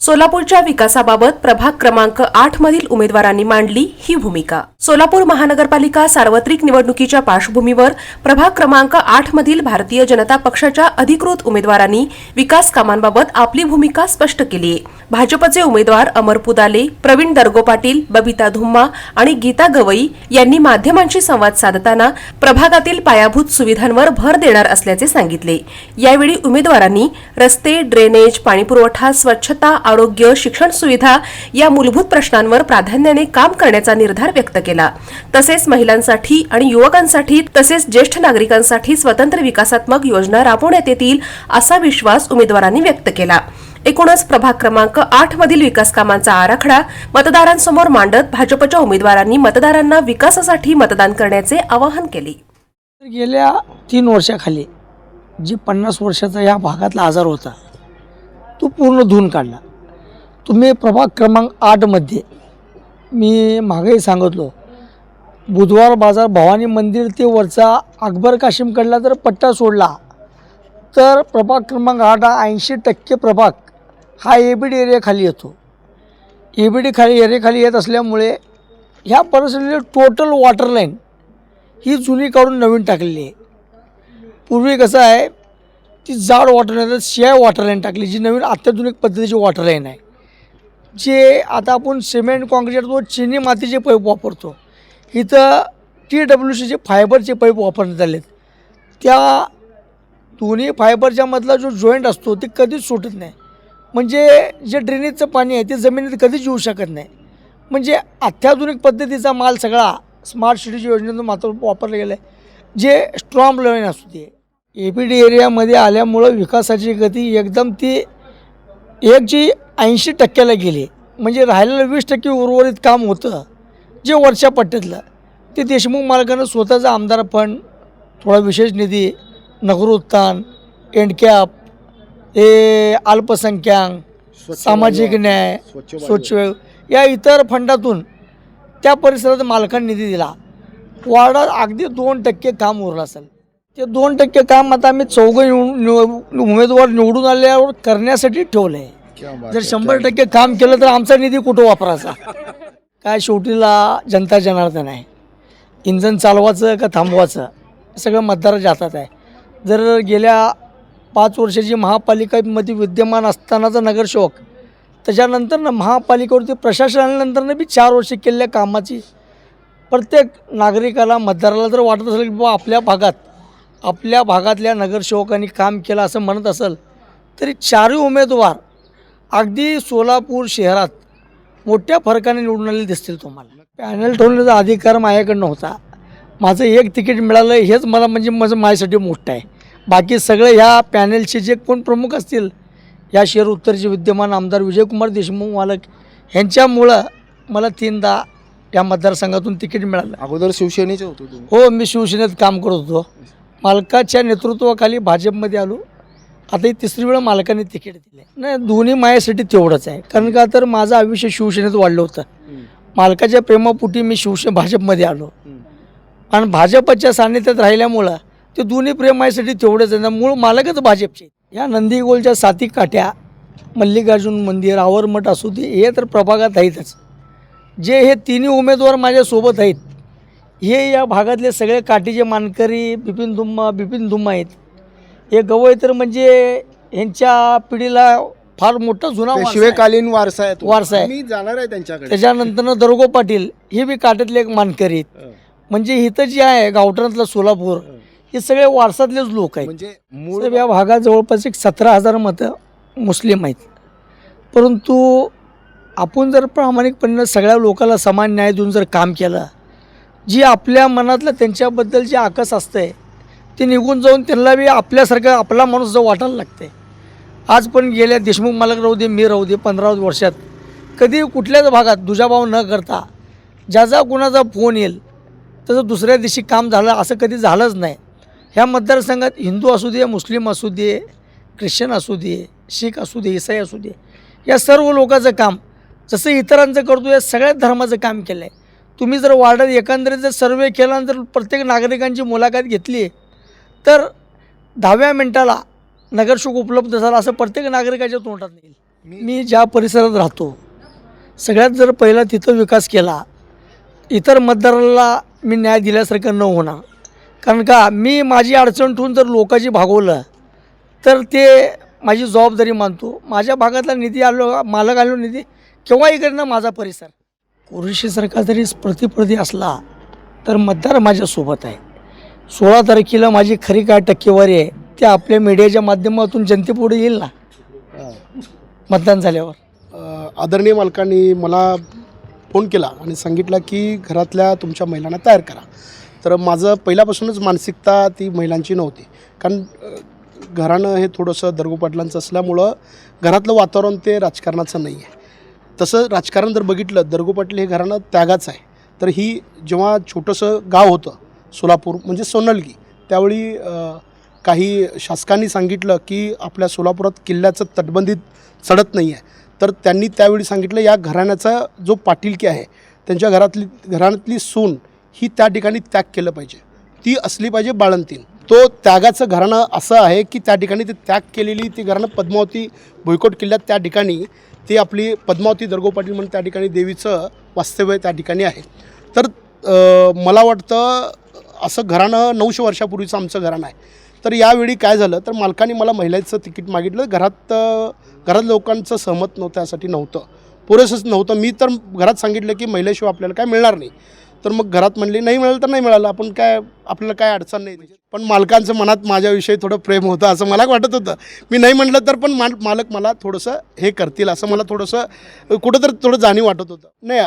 सोलापूरच्या विकासाबाबत प्रभाग क्रमांक 8 मधील उमेदवारांनी मांडली ही भूमिका। सोलापूर महानगरपालिका सार्वत्रिक निवडणुकीच्या पार्श्वभूमीवर प्रभाग क्रमांक 8 मधील भारतीय जनता पक्षाच्या अधिकृत उमेदवारांनी विकास कामांबाबत आपली भूमिका स्पष्ट केली आहे। भाजपचे उमेदवार अमर पुदाले, प्रवीण दर्गो पाटील, बबिता धुम्मा आणि गीता गवई यांनी माध्यमांशी संवाद साधताना प्रभागातील पायाभूत सुविधांवर भर देणार असल्याचे सांगितले। यावेळी उमेदवारांनी रस्ते, ड्रेनेज, पाणीपुरवठा, स्वच्छता, आरोग्य, शिक्षण सुविधा या मूलभूत प्रश्नांवर प्राधान्याने काम करण्याचा निर्धार व्यक्त केला। तसेच महिलांसाठी आणि युवकांसाठी तसेच ज्येष्ठ नागरिकांसाठी स्वतंत्र विकासात्मक योजना राबवण्यात येतील असा विश्वास उमेदवारांनी व्यक्त केला। एकूणच प्रभाग क्रमांक 8 मधील विकास कामांचा आराखडा मतदारांसमोर मांडत भाजपच्या उमेदवारांनी मतदारांना विकासासाठी मतदान करण्याचे आवाहन केले। गेल्या 3 वर्षाखाली जी 50 वर्षाचा या भागातला आजार होता तो पूर्ण धुवून काढला। तुम्ही प्रभाग क्रमांक 8 मध्ये मी मागेही सांगितलो, बुधवार बाजार, भवानी मंदिर ते वरचा अकबर काशिमकडला जर पट्टा सोडला तर प्रभाग क्रमांक 8 हा 80% प्रभाग हा एबीडी एरियाखाली येतो। एबीडी एरियाखाली येत असल्यामुळे ह्या परिसरातील टोटल वॉटर लाईन ही जुनी काढून नवीन टाकलेली आहे। पूर्वी कसं आहे, ती जाड वॉटर लाईन, शिया वॉटर लाईन टाकली, जी नवीन अत्याधुनिक पद्धतीची वॉटर लाईन आहे। जे आता आपण सिमेंट कॉन्क्रीटवर चिनी मातीचे पाईप वापरतो, इथं TWCचे फायबरचे पाईप वापरण्यात आलेत। त्या दोन्ही फायबरच्या मधला जो जॉईंट असतो ते कधीच सुटत नाही, म्हणजे जे ड्रेनेजचं पाणी आहे ते जमिनीत कधीच येऊ शकत नाही। म्हणजे अत्याधुनिक पद्धतीचा माल सगळा स्मार्ट सिटीच्या योजनेतून मात्र वापरला गेला आहे। जे स्ट्रॉंग लाईन असतो ते एबीडी एरियामध्ये आल्यामुळं विकासाची गती एकदम ती एक जी 80%ला गेली, म्हणजे राहिलेलं 20% उर्वरित काम होतं जे वरच्या पट्ट्यातलं ते देशमुख मालकानं स्वतःचा आमदार फंड, थोडा विशेष निधी, नगरोत्थान, एंडकॅप, हे अल्पसंख्याक, सामाजिक न्याय, स्वच्छ या इतर फंडातून त्या परिसरात मालकांनी निधी दिला। वार्डात अगदी 2% काम उरलं असेल। ते 2% काम आता आम्ही चौघं उमेदवार निवडून आल्यावर करण्यासाठी ठेवलं आहे। जर 100% काम केलं तर आमचा निधी कुठं वापरायचा? काय शेवटीला जनता जनार्दन आहे, इंजन चालवायचं का थांबवायचं सगळं मतदाराच्या हातात आहे। जर गेल्या 5 वर्षाची महापालिकेमध्ये विद्यमान असतानाचा नगरसेवक, त्याच्यानंतर महापालिकेवरती प्रशासन आल्यानंतर बी 4 वर्ष केलेल्या कामाची प्रत्येक नागरिकाला, मतदाराला जर वाटत असेल की बाबा आपल्या भागातल्या नगरसेवकांनी काम केलं असं म्हणत असेल, तरी 4ही उमेदवार अगदी सोलापूर शहरात मोठ्या फरकाने निवडून आलेले दिसतील तुम्हाला। पॅनल ठेवण्याचा अधिकार माझ्याकडे नव्हता, माझं एक तिकीट मिळालं हेच मला म्हणजे माझ्यासाठी मोठं आहे। बाकी सगळे ह्या पॅनलचे जे कोण प्रमुख असतील, या शहर उत्तरचे विद्यमान आमदार विजयकुमार देशमुख मालक ह्यांच्यामुळं मला 3दा या मतदारसंघातून तिकीट मिळालं। अगोदर शिवसेनेचे होतो तुम्ही? हो, मी शिवसेनेत काम करत होतो। मालकाच्या नेतृत्वाखाली भाजपमध्ये आलो, आता ही 3री वेळा मालकाने तिकीट दिले। नाही, दोन्ही माझ्यासाठी तेवढंच आहे, कारण का तर माझं आयुष्य शिवसेनेत वाढलं होतं। मालकाच्या प्रेमापोटी मी भाजपमध्ये आलो आणि भाजपच्या सान्निध्यात राहिल्यामुळं ते दोन्ही प्रेम माझ्यासाठी तेवढंच आहे। मूळ मालकच भाजपचे। या नंदीगोलच्या 7 काठ्या, मल्लिकार्जुन मंदिर, आवरमठ असू दे, हे तर प्रभागात आहेतच। जे हे 3ही उमेदवार माझ्यासोबत आहेत, हे या भागातले सगळे काठीचे मानकरी बिपिन धुम्मा आहेत। हे गवई तर म्हणजे ह्यांच्या पिढीला फार मोठा जुना शिवेकालीन वारसा आहे, मी जाणार आहे त्यांच्याकडे। त्याच्यानंतर दर्गो पाटील हे बी काठ्यातले एक मानकरी आहेत। म्हणजे इथं जे आहे गावठणातलं सोलापूर, हे सगळे वारसातलेच लोक आहेत। म्हणजे मूळ या भागात जवळपास 17,000 मतं मुस्लिम आहेत। परंतु आपण जर प्रामाणिकपणे सगळ्या लोकांना समान न्याय देऊन जर काम केलं, जी आपल्या मनातलं त्यांच्याबद्दल जे आकस असतंय ते निघून जाऊन त्यांना बी आपल्यासारखं आपला माणूस जो वाटायला लागते। आज पण गेल्या देशमुख मालक राहू दे, मी राहू दे, 15 वर्षात कधी कुठल्याच भागात दुजाभाव न करता ज्याचा कुणाचा फोन येईल तसं दुसऱ्या दिवशी काम झालं असं कधी झालंच नाही। ह्या मतदारसंघात हिंदू असू दे, मुस्लिम असू दे, ख्रिश्चन असू दे, शीख असू दे, ईसाई असू दे, या सर्व लोकांचं काम जसं इतरांचं करतो या सगळ्या धर्माचं काम केलं आहे। तुम्ही जर वार्डात एकंदरीत जर सर्वे केला आणि जर प्रत्येक नागरिकांची मुलाखत घेतली तर 10व्या मिनिटाला नगरसेवक उपलब्ध झाला असं प्रत्येक नागरिकाच्या तोंडात येईल। मी ज्या परिसरात राहतो सगळ्यात जर पहिला तिथं विकास केला, इतर मतदाराला मी न्याय दिल्यासारखं न होणार. कारण का मी माझी अडचण ठेवून जर लोकांची भागवलं तर ते माझी जबाबदारी मानतो. माझ्या भागातला निधी आलो, मालक आलो निधी केव्हाही करणं माझा परिसर. कुरुशीसारखा जरी प्रतिस्पर्धी असला तर मतदार माझ्यासोबत आहे. 16 तारखेला माझी खरी काय टक्केवारी आहे ते आपल्या मीडियाच्या माध्यमातून जनतेपुढे येईल ना मतदान झाल्यावर. आदरणीय मालकांनी मला फोन केला आणि सांगितलं की घरातल्या तुमच्या महिलांना तयार करा. तर माझं पहिल्यापासूनच मानसिकता ती महिलांची नव्हती. कारण घराणं हे थोडंसं दरगू पाटलांचं असल्यामुळं घरातलं वातावरण ते राजकारणाचं नाही आहे. तसं राजकारण जर बघितलं, दरगू पाटील हे घराणं त्यागाचं आहे. तर ही जेव्हा छोटंसं गाव होतं सोलापूर म्हणजे सोनलगी, त्यावेळी काही शासकांनी सांगितलं की आपल्या सोलापुरात किल्ल्याचं तटबंदीत चढत नाही आहे. तर त्यांनी त्यावेळी सांगितलं या घराण्याचा जो पाटीलकी आहे, त्यांच्या घरातली सून ही त्या ठिकाणी त्याग केलं पाहिजे, ती असली पाहिजे बाळंतीण. तो त्यागाचं घराणं असं आहे की त्या ठिकाणी ते त्याग केलेली ती घराणं पद्मावती भुईकोट किल्ल्यात त्या ठिकाणी ती आपली पद्मावती दरगो पाटील म्हणून त्या ठिकाणी देवीचं वास्तव्य त्या ठिकाणी आहे. तर मला वाटतं असं घराणं 900 वर्षापूर्वीचं आमचं घराणं आहे. तर यावेळी काय झालं तर मालकाने मला महिलेचं तिकीट मागितलं. घरात लोकांचं सहमत नव्हतं, त्यासाठी नव्हतं, पुरेसंच नव्हतं. मी तर घरात सांगितलं की महिलेशिवाय आपल्याला काय मिळणार नाही. तर मग घरात म्हणले नाही मिळालं तर नाही मिळालं, आपण काय आपल्याला काय अडचण नाही. पण मालकांचं मनात माझ्याविषयी थोडं प्रेम होतं असं मला वाटत होतं. मी नाही म्हटलं तर पण मालक मला थोडंसं हे करतील असं मला थोडंसं कुठंतरी थोडं जाणीव वाटत होतं. नाही,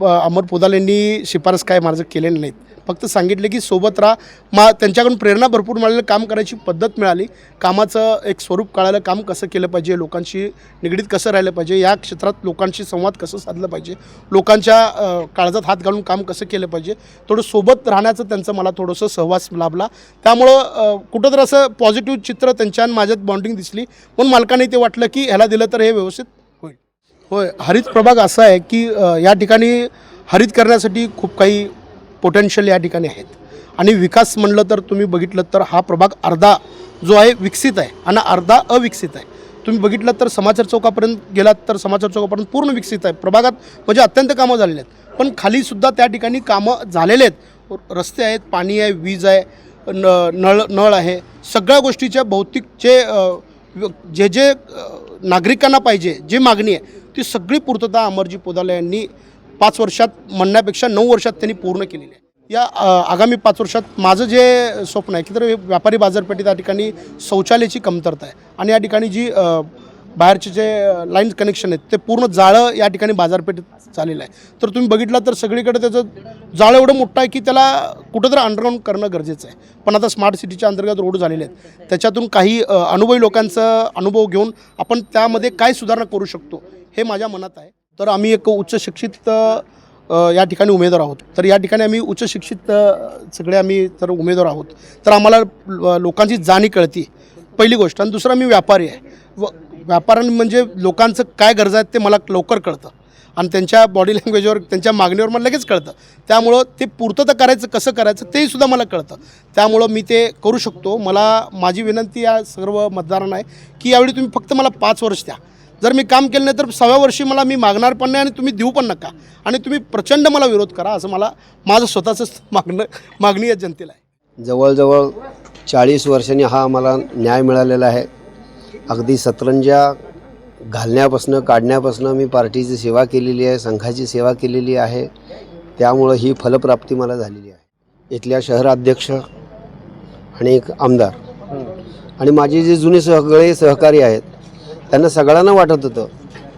अमर पोदालेंनी शिफारस काय माझं केलेलं नाहीत, फक्त सांगितले की सोबत राहा. त्यांच्याकडून प्रेरणा भरपूर मिळाली, काम करायची पद्धत मिळाली, कामाचं एक स्वरूप कळालं, काम कसं केलं पाहिजे, लोकांशी निगडीत कसं राहिलं पाहिजे, या क्षेत्रात लोकांशी संवाद कसं साधलं पाहिजे, लोकांच्या काळजात हात घालून काम कसं केलं पाहिजे, थोडं सोबत राहण्याचं त्यांचं मला थोडंसं सहवास लाभला. त्यामुळं कुठंतरी असं पॉझिटिव्ह चित्र त्यांच्या माझ्यात बॉन्डिंग दिसली. म्हणून मालकाने ते वाटलं की ह्याला दिलं तर हे व्यवस्थित होईल. होय, हरित प्रभाग असा आहे की या ठिकाणी हरित करण्यासाठी खूप काही पोटेन्शियल या ठिकाणी आहेत. आणि विकास म्हणलं तर तुम्ही बघितलं तर हा प्रभाग अर्धा जो आहे विकसित आहे आणि अर्धा अविकसित आहे. तुम्ही बघितलं तर समाचार चौकापर्यंत गेलात तर समाचार चौकापर्यंत पूर्ण विकसित आहे. प्रभागात म्हणजे अत्यंत कामं झालेली आहेत, पण खालीसुद्धा त्या ठिकाणी कामं झालेले आहेत. रस्ते आहेत, पाणी आहे, वीज आहे, नळ आहे, सगळ्या गोष्टीच्या भौतिक जे नागरिकांना पाहिजे, जी मागणी आहे ती सगळी पूर्तता अमरजी पोदाले यांनी 5 वर्षात म्हणण्यापेक्षा 9 वर्षात त्यांनी पूर्ण केलेली आहे. या आगामी 5 वर्षात माझं जे स्वप्न आहे की तर व्यापारी बाजारपेठेत या ठिकाणी शौचालयाची कमतरता आहे आणि या ठिकाणी जी बाहेरचे जे लाईन कनेक्शन आहेत ते पूर्ण जाळं या ठिकाणी बाजारपेठेत झालेलं आहे. तर तुम्ही बघितलं तर सगळीकडे त्याचं जाळं एवढं मोठं आहे की त्याला कुठंतरी अंडरग्राऊंड करणं गरजेचं आहे. पण आता स्मार्ट सिटीच्या अंतर्गत रोड झालेले आहेत, त्याच्यातून काही अनुभवी लोकांचा अनुभव घेऊन आपण त्यामध्ये काय सुधारणा करू शकतो हे माझ्या मनात आहे. तर आम्ही एक उच्च शिक्षित या ठिकाणी उमेदवार आहोत. तर या ठिकाणी आम्ही उच्च शिक्षित सगळे आम्ही तर उमेदवार आहोत. तर आम्हाला लोकांची जाणीव कळती पहिली गोष्ट. आणि दुसरं मी व्यापारी आहे. व्यापाऱ्यां म्हणजे लोकांचं काय गरज आहेत ते मला लवकर कळतं आणि त्यांच्या बॉडी लँग्वेजवर, त्यांच्या मागणीवर मला लगेच कळतं. त्यामुळं ते पूर्तता करायचं कसं करायचं तेही सुद्धा मला कळतं. त्यामुळं मी ते करू शकतो. माझी विनंती या सर्व मतदारांना आहे की यावेळी तुम्ही फक्त मला 5 वर्ष द्या. जर मी काम केलं नाही तर 6व्या वर्षी मी मागणार पण नाही आणि तुम्ही देऊ पण नका आणि तुम्ही प्रचंड मला विरोध करा, असं माझं स्वतःचं मागणी आहे जनतेला आहे. जवळजवळ 40 वर्षांनी हा आम्हाला न्याय मिळालेला आहे. अगदी सतरंजा घालण्यापासून काढण्यापासून मी पार्टीची सेवा केलेली आहे, संघाची सेवा केलेली आहे. त्यामुळं ही फलप्राप्ती मला झालेली आहे. इथल्या शहराध्यक्ष आणि एक आमदार आणि माझे जे जुने सगळे सहकारी आहेत त्यांना सगळ्यांना वाटत होतं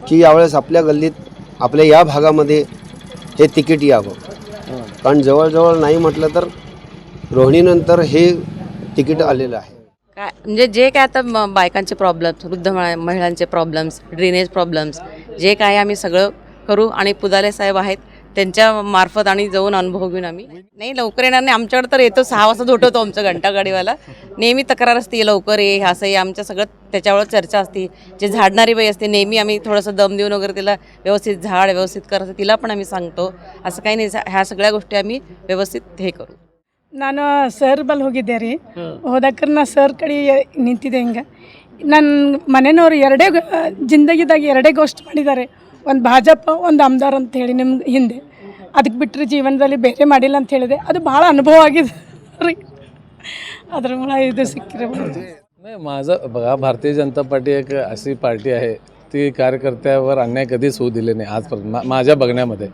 की यावेळेस आपल्या गल्लीत, आपल्या या भागामध्ये हे तिकीट यावं. कारण जवळजवळ नाही म्हटलं तर रोहिणीनंतर हे तिकीट आलेलं आहे. काय म्हणजे जे काय आता बायकांचे प्रॉब्लेम्स, वृद्ध महिलांचे प्रॉब्लेम्स, ड्रेनेज प्रॉब्लेम्स, जे काय आम्ही सगळं करू. आणि पुदाले साहेब आहेत त्यांच्या मार्फत आणि जाऊन अनुभव घेऊन आम्ही नाही लवकर येणार नाही. आमच्याकडे तर येतो 6 वाजता झोटवतो आमचं घंटागाडीवाला. नेहमी तक्रार असते लवकर ये, असं ये, आमच्या सगळं त्याच्यावर चर्चा असते. जे झाडणारी बाई असते नेहमी आम्ही थोडंसं दम देऊन वगैरे तिला व्यवस्थित झाड व्यवस्थित करायचं तिला पण आम्ही सांगतो. असं काही नाही, ह्या सगळ्या गोष्टी आम्ही व्यवस्थित हे करू. ನಾನು ಸರ್ ಬಲ್ಲಿ ಹೋಗಿದ್ದೆ ರೀ. ಹೋದಾಕರ್ ನಾ ಸರ್ ಕಡೆ ನಿಂತಿದ್ದೆ ಹಿಂಗೆ ನನ್ನ ಮನೆಯವ್ರು ಜಿಂದಗಿದಾಗ ಎರಡೇ ಗೋಷ್ಠಿ ಮಾಡಿದ್ದಾರೆ, ಒಂದು ಭಾಜಪ ಒಂದು ಆಮದಾರ್ ಅಂತ ಹೇಳಿ ನಿಮ್ಮ ಹಿಂದೆ. ಅದಕ್ಕೆ ಬಿಟ್ಟರೆ ಜೀವನದಲ್ಲಿ ಬೇರೆ ಮಾಡಿಲ್ಲ ಅಂತ ಹೇಳಿದೆ. ಅದು ಭಾಳ ಅನುಭವ ಆಗಿದೆ ರೀ, अदर मला इथे सिक्किरे नाही. माझं बघा, भारतीय जनता पार्टी एक अशी पार्टी आहे ती कार्यकर्त्यावर अन्याय कधीच होऊ दिले नाही आजपर्यंत माझ्या बघण्यामध्ये.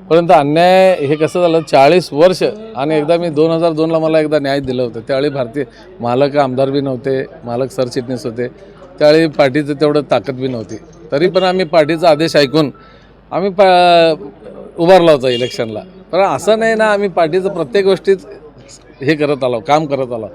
परंतु अन्याय हे कसं झालं, 40 वर्ष आणि एकदा मी 2002ला मला एकदा न्याय दिलं होतं. त्यावेळी भारतीय मालक आमदार बी नव्हते, मालक सरचिटणीस होते. त्यावेळी पार्टीचं तेवढं ताकद बी नव्हती. तरी पण आम्ही पार्टीचा आदेश ऐकून आम्ही उभारला होता इलेक्शनला. पण असं नाही ना, आम्ही पार्टीचं प्रत्येक गोष्टीत हे करत आलो, काम करत आलो.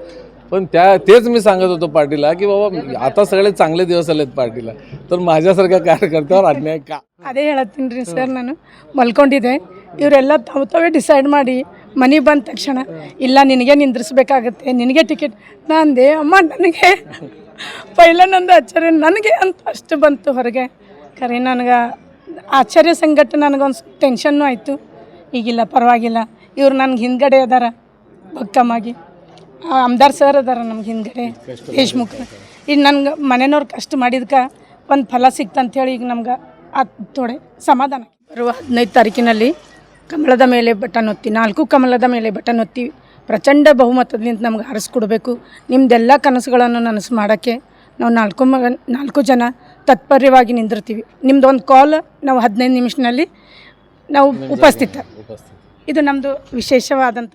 पण तेच मी सांगत होतो पार्टीला की बाबा आता सगळे चांगले दिवस आलेत पार्टीला, तर माझ्यासारख्या कार्यकर्त्यावर अन्याय का. ಅದೇ ಹೇಳತ್ತೀನಿ ರೀ ಸರ್, ನಾನು ಮಲ್ಕೊಂಡಿದ್ದೆ. ಇವರೆಲ್ಲ ತಾವೇ ಡಿಸೈಡ್ ಮಾಡಿ ಮನೆಗೆ ಬಂದ ತಕ್ಷಣ ಇಲ್ಲ ನಿನಗೆ ನಿಂದ್ರಿಸ್ಬೇಕಾಗತ್ತೆ, ನಿನಗೆ ಟಿಕೆಟ್. ನಾನು ಅಂದೆ ಅಮ್ಮ ನನಗೆ ಪೈಲ ನಂದು ಆಶ್ಚರ್ಯ ನನಗೆ ಅಂತ ಅಷ್ಟು ಬಂತು ಹೊರಗೆ. ಖರೆ ನನಗೆ ಆಶ್ಚರ್ಯ ಸಂಗಟ ನನಗೊಂದು ಟೆನ್ಷನ್ನು ಆಯಿತು. ಈಗಿಲ್ಲ ಪರವಾಗಿಲ್ಲ, ಇವ್ರು ನನಗೆ ಹಿಂದ್ಗಡೆ ಅದಾರ ಭಕ್ಕಮ್ಮಾಗಿ. ಆಮದಾರ್ ಸರ್ ಅದಾರ ನಮ್ಗೆ ಹಿಂದ್ಗಡೆ ದೇಶ್ಮುಖ. ಈಗ ನನಗೆ ಮನೆಯವ್ರು ಕಷ್ಟ ಮಾಡಿದ್ಕೆ ಒಂದು ಫಲ ಸಿಕ್ತಂಥೇಳಿ ಈಗ ನಮ್ಗೆ ಥೋಡೆ ಸಮಾಧಾನ. ಬರುವ 15 ತಾರೀಕಿನಲ್ಲಿ ಕಮಲದ ಮೇಲೆ ಬಟನ್ ಒತ್ತಿ, 4 ಕಮಲದ ಮೇಲೆ ಬಟನ್ ಒತ್ತಿ ಪ್ರಚಂಡ ಬಹುಮತದಿಂದ ನಮ್ಗೆ ಆರಿಸ್ಕೊಡ್ಬೇಕು. ನಿಮ್ಮದೆಲ್ಲ ಕನಸುಗಳನ್ನು ನನಸು ಮಾಡೋಕ್ಕೆ ನಾವು 4 ಜನ ತತ್ಪರ್ಯವಾಗಿ ನಿಂದಿರ್ತೀವಿ. ನಿಮ್ದು ಒಂದು ಕಾಲ್ ನಾವು 15 ನಿಮಿಷದಲ್ಲಿ ನಾವು ಉಪಸ್ಥಿತ. ಇದು ನಮ್ಮದು ವಿಶೇಷವಾದಂಥ